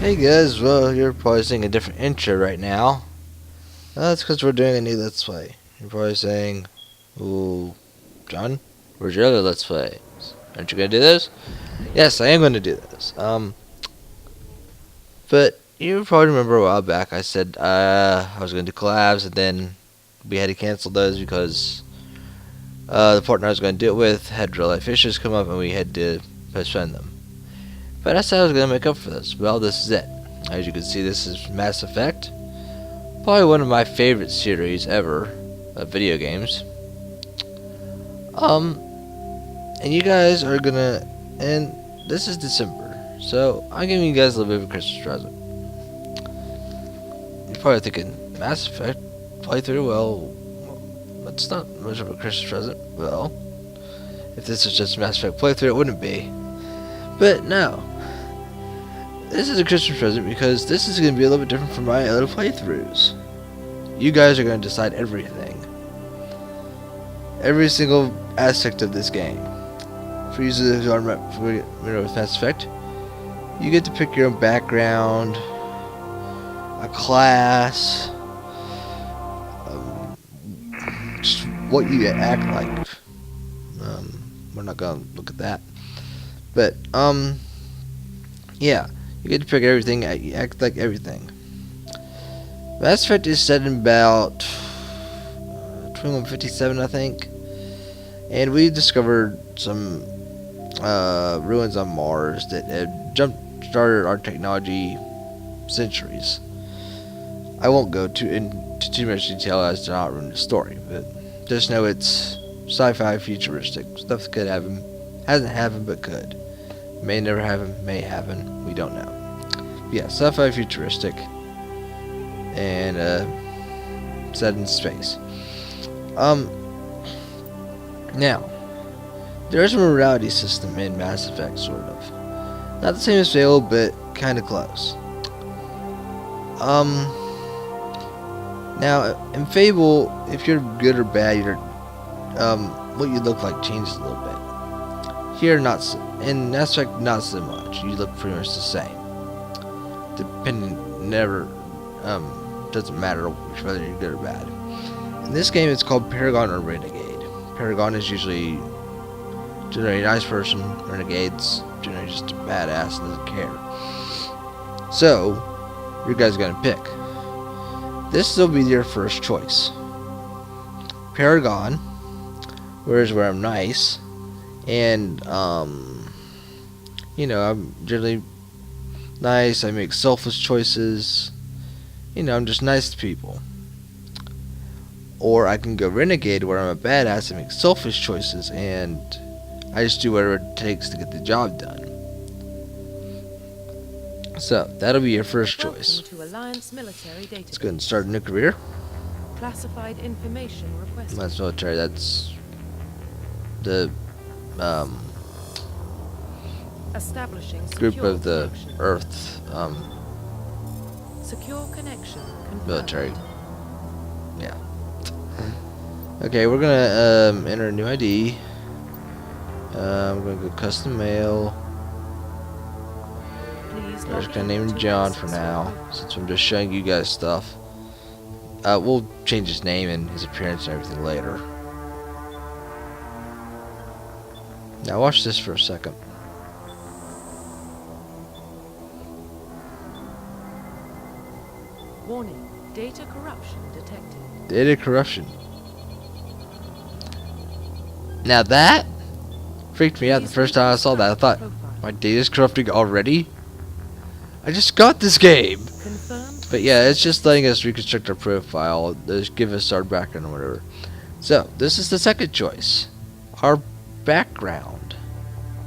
Hey guys, well, you're probably seeing a different intro right now. That's because we're doing a new Let's Play. You're probably saying, ooh, John, where's your other Let's Plays? Aren't you going to do this? Yes, I am going to do this. But you probably remember a while back I said I was going to do collabs, and then we had to cancel those because the partner I was going to do it with had real life issues come up and we had to postpone them. But I said I was going to make up for this. Well, this is it. As you can see, this is Mass Effect. Probably one of my favorite series ever of video games. And you guys are gonna, and this is December, so I'm giving you guys a little bit of a Christmas present. You're probably thinking, Mass Effect playthrough, well, that's not much of a Christmas present. Well, if this was just Mass Effect playthrough, it wouldn't be. But no. This is a Christmas present because this is going to be a little bit different from my other playthroughs. You guys are going to decide everything. Every single aspect of this game. For users who aren't familiar with Mass Effect, you get to pick your own background, a class, just what you act like. We're not going to look at that. But, yeah. You get to pick everything, you act like everything. Mass Effect is set in about 2157, I think. And we discovered some ruins on Mars that had jump-started our technology centuries. I won't go into too much detail as to not ruin the story, but just know it's sci-fi futuristic. Stuff could happen, hasn't happened but could. May never happen, may happen, we don't know. Yeah, sci-fi futuristic and set in space. Now, there is a morality system in Mass Effect, sort of. Not the same as Fable, but kind of close. Now, in Fable, if you're good or bad, what you look like changes a little bit. Here, not so, in Mass Effect, not so much. You look pretty much the same. Depending, never, doesn't matter whether you're good or bad. In this game, it's called Paragon or Renegade. Paragon is usually generally a nice person. Renegade's generally just a badass and doesn't care. So, you guys are gonna pick. This will be your first choice. Paragon, where I'm nice, and you know, I'm generally nice. I make selfless choices. You know, I'm just nice to people. Or I can go Renegade, where I'm a badass and make selfish choices, and I just do whatever it takes to get the job done. So, that'll be your first choice. Let's go ahead and start a new career. Classified information requested. Alliance military, that's the Establishing group of the connection. Earth Secure connection confirmed. military. Yeah. Okay, we're gonna enter a new ID. I'm gonna go custom mail. Please We're just log gonna in name him to John access for now, your since I'm just showing you guys stuff. We'll change his name and his appearance and everything later. Now watch this for a second. warning. Data corruption detected. Data corruption. Now that freaked me out the first time I saw that. I thought, my data's corrupting already? I just got this game! Confirmed. But yeah, it's just letting us reconstruct our profile, just give us our background or whatever. So, this is the second choice. Our background.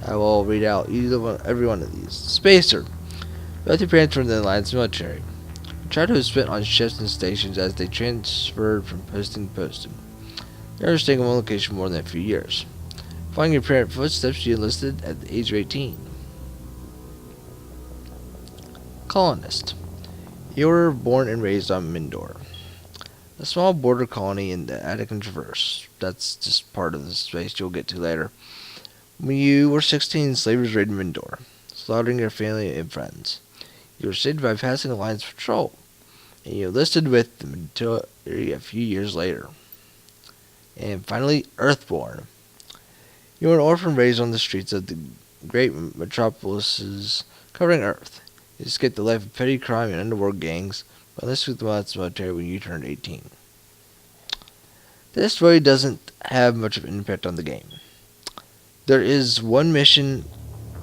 I will read out every one of these. Spacer. Both your parents were in the Alliance military. Childhood was spent on ships and stations as they transferred from posting to posting. Never staying in one location more than a few years. Following your parent footsteps, you enlisted at the age of 18. Colonist. You were born and raised on Mindor, a small border colony in the Attican Traverse. That's just part of the space you'll get to later. When you were 16, slavers raided Mindor, slaughtering your family and friends. You were saved by passing Alliance patrol, and you enlisted with them until a few years later. And finally, Earthborn. You were an orphan raised on the streets of the great metropolises covering Earth. You escaped the life of petty crime and underworld gangs, but enlisted with the military when you turned 18. This story doesn't have much of an impact on the game. There is one mission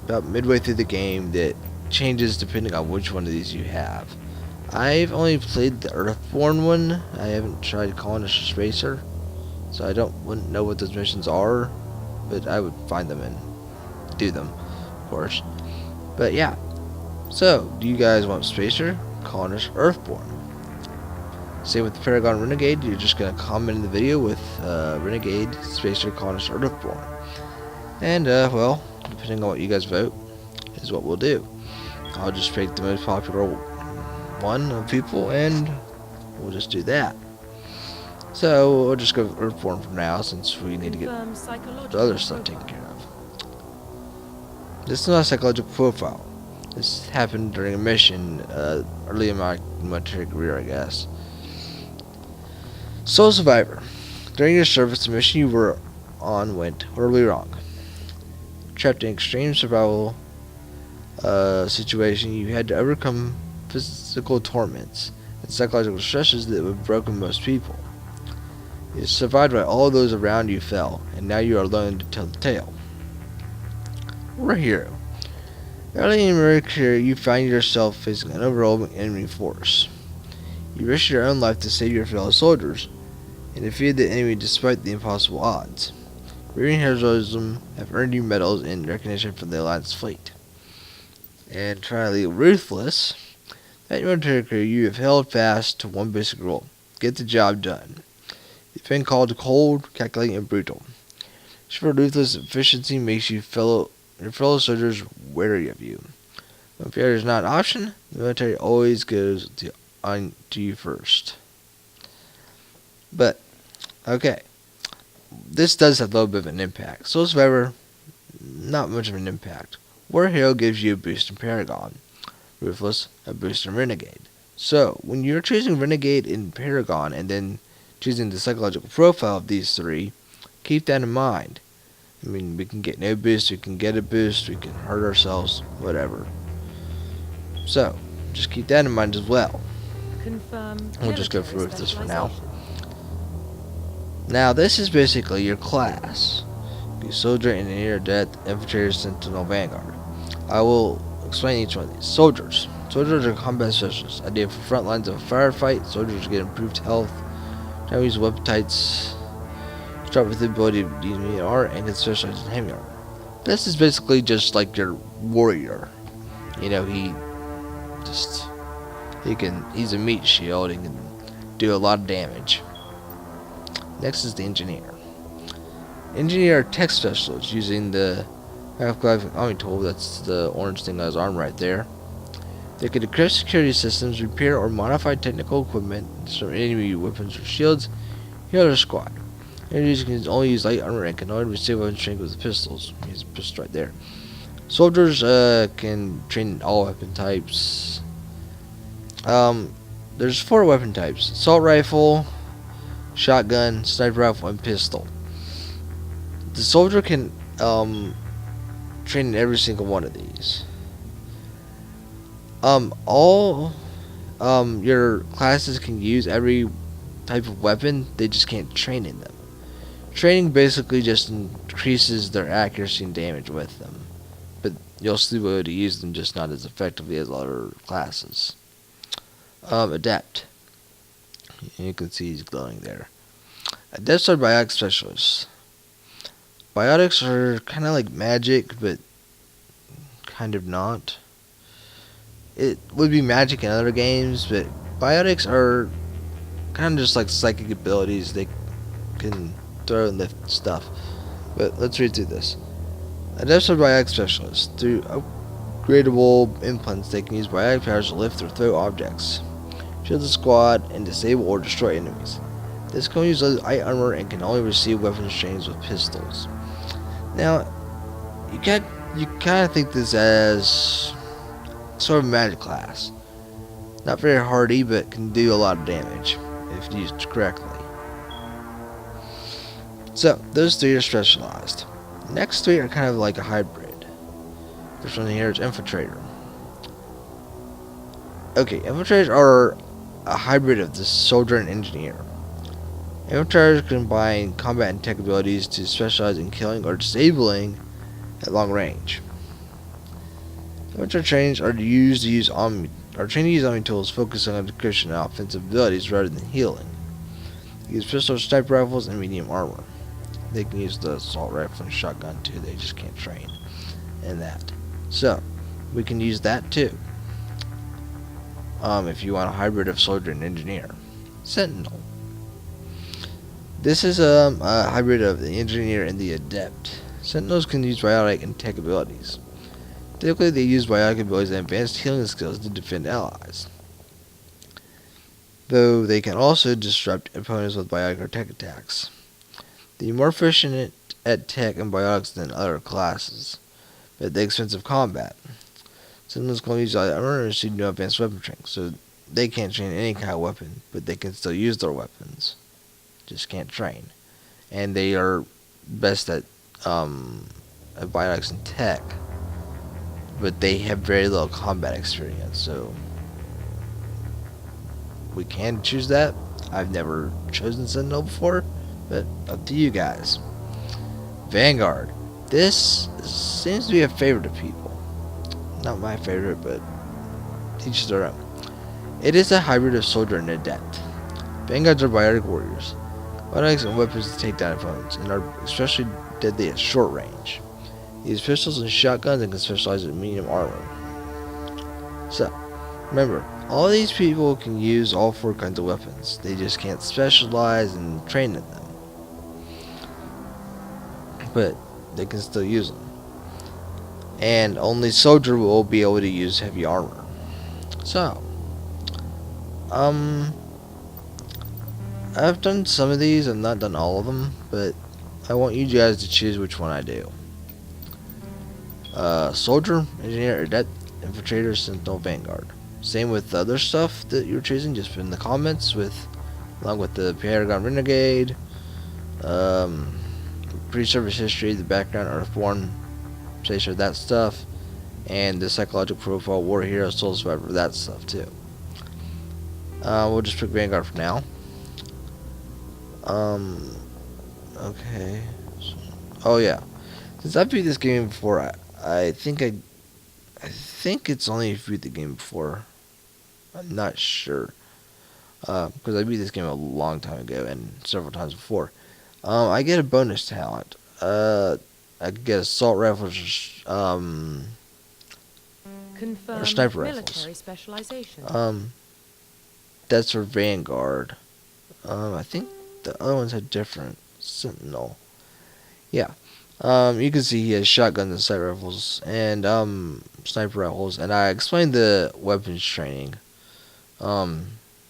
about midway through the game that changes depending on which one of these you have. I've only played the Earthborn one. I haven't tried Colonist or Spacer, so I wouldn't know what those missions are, but I would find them and do them, of course. But yeah, so do you guys want Spacer, Colonist, Earthborn? Same with the Paragon Renegade. You're just gonna comment in the video with Renegade, Spacer, Colonist, Earthborn, and well, depending on what you guys vote, is what we'll do. I'll just pick the most popular one of people, and we'll just do that. So we'll just go with Earthborn for now, since we need to get the other stuff taken care of. This is not a psychological profile. This happened during a mission early in my military career, I guess. Soul Survivor. During your service, the mission you were on went horribly wrong. Trapped in extreme survival situation, you had to overcome physical torments and psychological stresses that would have broken most people. You survived while all those around you fell, and now you are alone to tell the tale. We're a hero. Early in your career, you find yourself facing an overwhelming enemy force. You risk your own life to save your fellow soldiers, and defeat the enemy despite the impossible odds. Your heroism have earned you medals and recognition from the Alliance fleet. And finally, Ruthless. At your military career, you have held fast to one basic rule: get the job done. You've been called cold, calculating, and brutal. For ruthless efficiency makes your fellow soldiers wary of you. When failure is not an option, the military always goes to you first. But, okay. This does have a little bit of an impact. Soul Survivor, not much of an impact. War Hero gives you a boost in Paragon. Ruthless, a boost in Renegade. So, when you're choosing Renegade in Paragon and then choosing the psychological profile of these three, keep that in mind. I mean, we can get no boost, we can get a boost, we can hurt ourselves, whatever. So, just keep that in mind as well. We'll just go for Ruthless for now. Now, this is basically your class. Be Soldier, Engineer, Death, Infiltrator, Sentinel, Vanguard. I will explain each one of these. Soldiers. Soldiers are combat specialists. Ideal for front lines of a firefight. Soldiers get improved health. Now use weapon types. Start with the ability of using art and can specialize in heavy armor. This is basically just like your warrior. You know, he's a meat shield and can do a lot of damage. Next is the engineer. Engineer are tech specialists using the graphic army tool. That's the orange thing on his arm right there. They can decrypt security systems, repair or modify technical equipment, destroy enemy weapons or shields, heal their squad. Engineers can only use light armor and can only receive weapon strength with pistols. He's a pistol right there. Soldiers can train in all weapon types. There's 4 weapon types: assault rifle, shotgun, sniper rifle, and pistol. The soldier can train in every single one of these. All your classes can use every type of weapon, they just can't train in them. Training basically just increases their accuracy and damage with them, but you'll still be able to use them, just not as effectively as other classes. Adept. You can see he's glowing there. Adepts are biotic specialists. Biotics are kind of like magic, but kind of not. It would be magic in other games, but biotics are kind of just like psychic abilities. They can throw and lift stuff. But let's read through this. Adepts are biotic specialists. Through upgradable implants, they can use biotic powers to lift or throw objects, shield the squad, and disable or destroy enemies. This can use light armor and can only receive weapons trains with pistols. Now, you kind of think this as sort of magic class. Not very hardy, but can do a lot of damage if used correctly. So, those three are specialized. The next three are kind of like a hybrid. This one here is Infiltrator. Okay, Infiltrators are a hybrid of the Soldier and Engineer. Infiltrators combine combat and tech abilities to specialize in killing or disabling at long range. Infiltrator trainings are trained to use Omni tools, focusing on decryption and offensive abilities rather than healing. They use pistols, sniper rifles, and medium armor. They can use the assault rifle and shotgun too. They just can't train in that. So we can use that too. If you want a hybrid of Soldier and Engineer. Sentinel. This is a hybrid of the Engineer and the Adept. Sentinels can use biotic and tech abilities. Typically, they use biotic abilities and advanced healing skills to defend allies, though they can also disrupt opponents with biotic or tech attacks. They are more efficient at tech and biotics than other classes, but at the expense of combat. Sentinels can use armor and receive no advanced weapon training, so they can't train any kind of weapon, but they can still use their weapons. Just can't train. And they are best at biotics and tech, but they have very little combat experience, so we can choose that. I've never chosen Sentinel before, but up to you guys. Vanguard. This seems to be a favorite of people. Not my favorite, but each their own. It is a hybrid of Soldier and Adept. Vanguards are biotic warriors. Biotics and weapons to take down opponents, and are especially deadly at short range. They use pistols and shotguns and can specialize in medium armor. So, remember, all these people can use all four kinds of weapons. They just can't specialize and train in them. But they can still use them. And only Soldier will be able to use heavy armor. So, I've done some of these. I've not done all of them, but I want you guys to choose which one I do. Soldier, Engineer, Adept, Infiltrator, Sentinel, Vanguard. Same with the other stuff that you're choosing. Just put in the comments along with the Paragon Renegade, pre-service history, the background, Earthborn, station, that stuff, and the psychological profile, war hero, soul survivor, that stuff too. We'll just pick Vanguard for now. Okay. Oh yeah. Since I beat this game before, I think it's only beat the game before. I'm not sure. Because I beat this game a long time ago and several times before. I get a bonus talent. I could get assault rifles, or sniper rifles. Military specialization. That's for Vanguard. I think the other ones had different. Sentinel. Yeah. You can see he has shotguns and sight rifles and sniper rifles, and I explained the weapons training.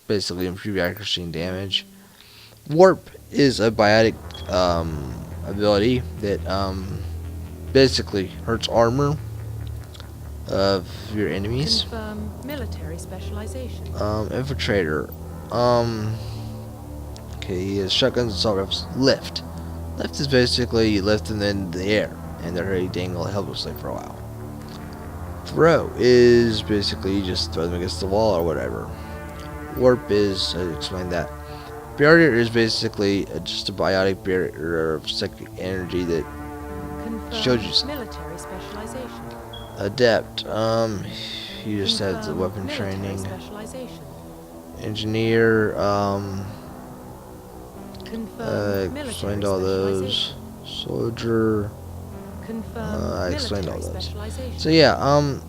Basically improve accuracy and damage. Warp is a biotic ability that basically hurts armor of your enemies. Confirm military specialization. Infiltrator. Okay, he has shotguns and assault rifles. Lift. Lift is basically you lift them in the air, and they're ready to dangle helplessly for a while. Throw is basically you just throw them against the wall or whatever. Warp is, I explained that. Barrier is basically just a biotic barrier of psychic energy that shows you something. Military specialization. Adept, you just have the weapon training. Specialization. Engineer, Confirm explained all those. Soldier, Confirm I explained all military those. specialization. So yeah,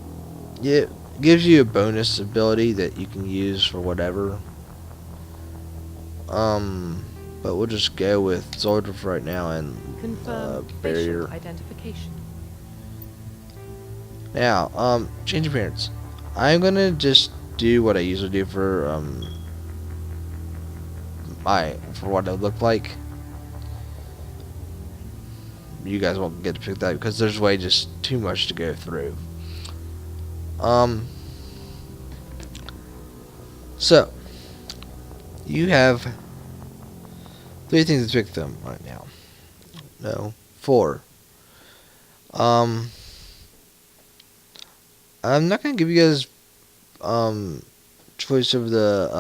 it gives you a bonus ability that you can use for whatever. But we'll just go with Soldier for right now and Confirm Barrier. facial identification. Now, change appearance. I'm gonna just do what I usually do for what I look like. You guys won't get to pick that because there's way just too much to go through. So, you have 3 things to pick them right now. No, 4. Um, I'm not gonna give you guys choice of the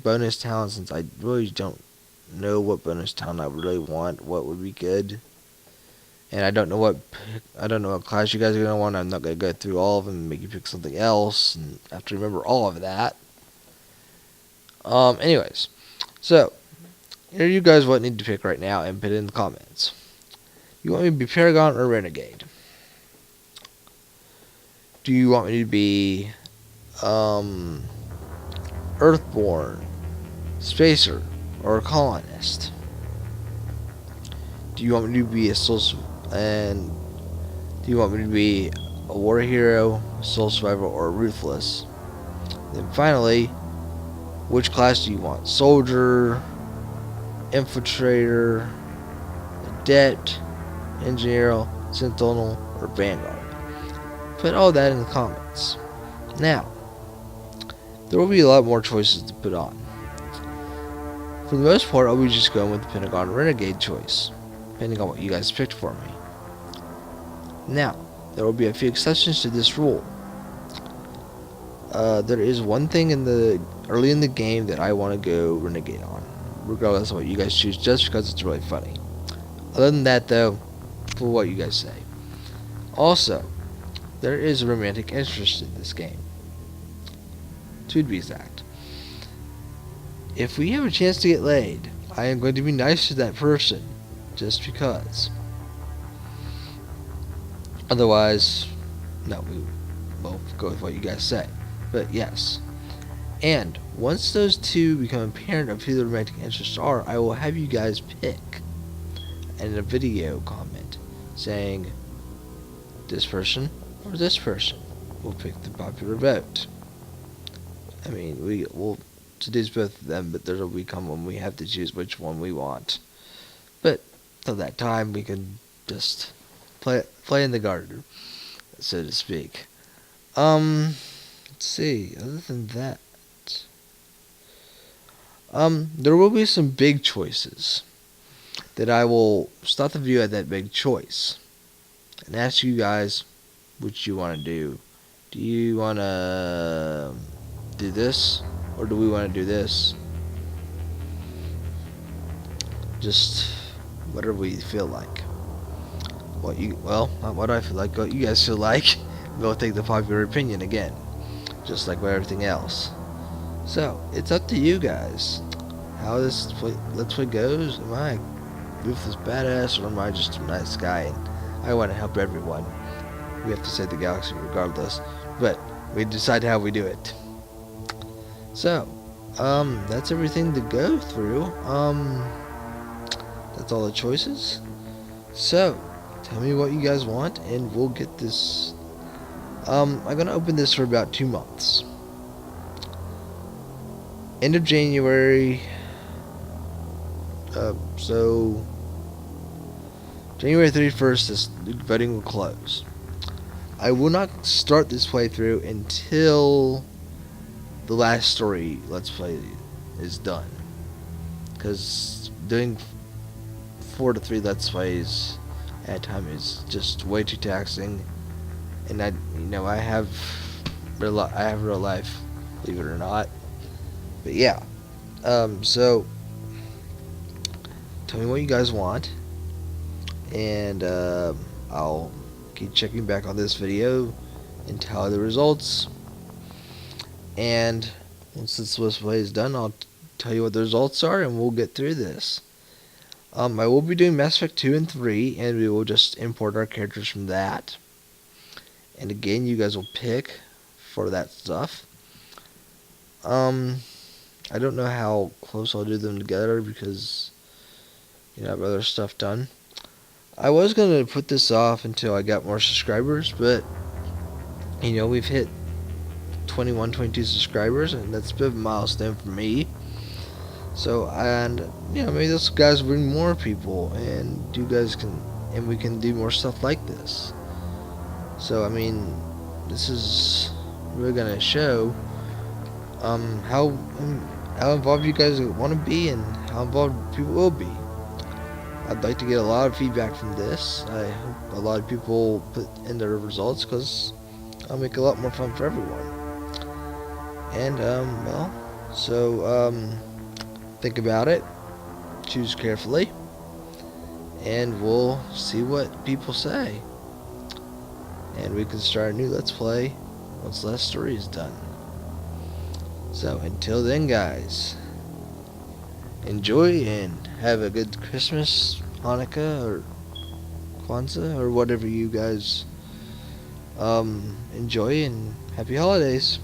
bonus talent, since I really don't know what bonus talent I really want, what would be good, and I don't know what class you guys are gonna want. I'm not gonna go through all of them and make you pick something else, and have to remember all of that. Anyways, so here you guys what need to pick right now and put it in the comments. You want me to be Paragon or Renegade? Do you want me to be Earthborn, Spacer, or a Colonist? Do you want me to be a and do you want me to be a war hero, soul survivor, or ruthless? Then finally, which class do you want? Soldier, infiltrator, adept, engineer, sentinel, or vanguard? Put all that in the comments. Now, there will be a lot more choices to put on. For the most part, I'll be just going with the Pentagon Renegade choice, depending on what you guys picked for me. Now, there will be a few exceptions to this rule. There is one thing early in the game that I want to go Renegade on, regardless of what you guys choose, just because it's really funny. Other than that, though, for what you guys say. Also, there is a romantic interest in this game, to be exact. If we have a chance to get laid, I am going to be nice to that person, just because. Otherwise, no, we will go with what you guys say. But yes. And once those two become apparent of who the romantic interests are, I will have you guys pick in a video comment saying this person or this person will pick the popular vote. I mean, we will seduce both of them, but there will become when we have to choose which one we want. But till that time, we can just play in the garden, so to speak. Let's see. Other than that, there will be some big choices that I will start the video at that big choice and ask you guys what you want to do. Do you want to do this, or do we want to do this? Just whatever we feel like. Not what I feel like, what you guys feel like. We'll take the popular opinion again, just like with everything else. So, it's up to you guys how this Let's Play goes. Am I a ruthless badass, or am I just a nice guy and I want to help everyone? We have to save the galaxy regardless, but we decide how we do it. So, that's everything to go through. That's all the choices. So, tell me what you guys want, and we'll get this. I'm gonna open this for about 2 months. End of January. So January 31st, this voting will close. I will not start this playthrough until the last story Let's Play is done, because doing 4 to 3 Let's Plays at a time is just way too taxing, and I have real life, believe it or not. But yeah, so tell me what you guys want, and I'll keep checking back on this video and tally the results. And once this Let's Play is done, I'll tell you what the results are, and we'll get through this. I will be doing Mass Effect 2 and 3, and we will just import our characters from that. And again, you guys will pick for that stuff. I don't know how close I'll do them together, because I have other stuff done. I was going to put this off until I got more subscribers, but we've hit 21, 22 subscribers, and that's a bit of a milestone for me. So, and maybe those guys bring more people, and we can do more stuff like this. So, I mean, this is really gonna show how involved you guys want to be and how involved people will be. I'd like to get a lot of feedback from this. I hope a lot of people put in their results because I'll make it a lot more fun for everyone. And think about it, choose carefully, and we'll see what people say. And we can start a new Let's Play once the last story is done. So until then, guys, enjoy and have a good Christmas, Hanukkah, or Kwanzaa, or whatever you guys enjoy, and happy holidays.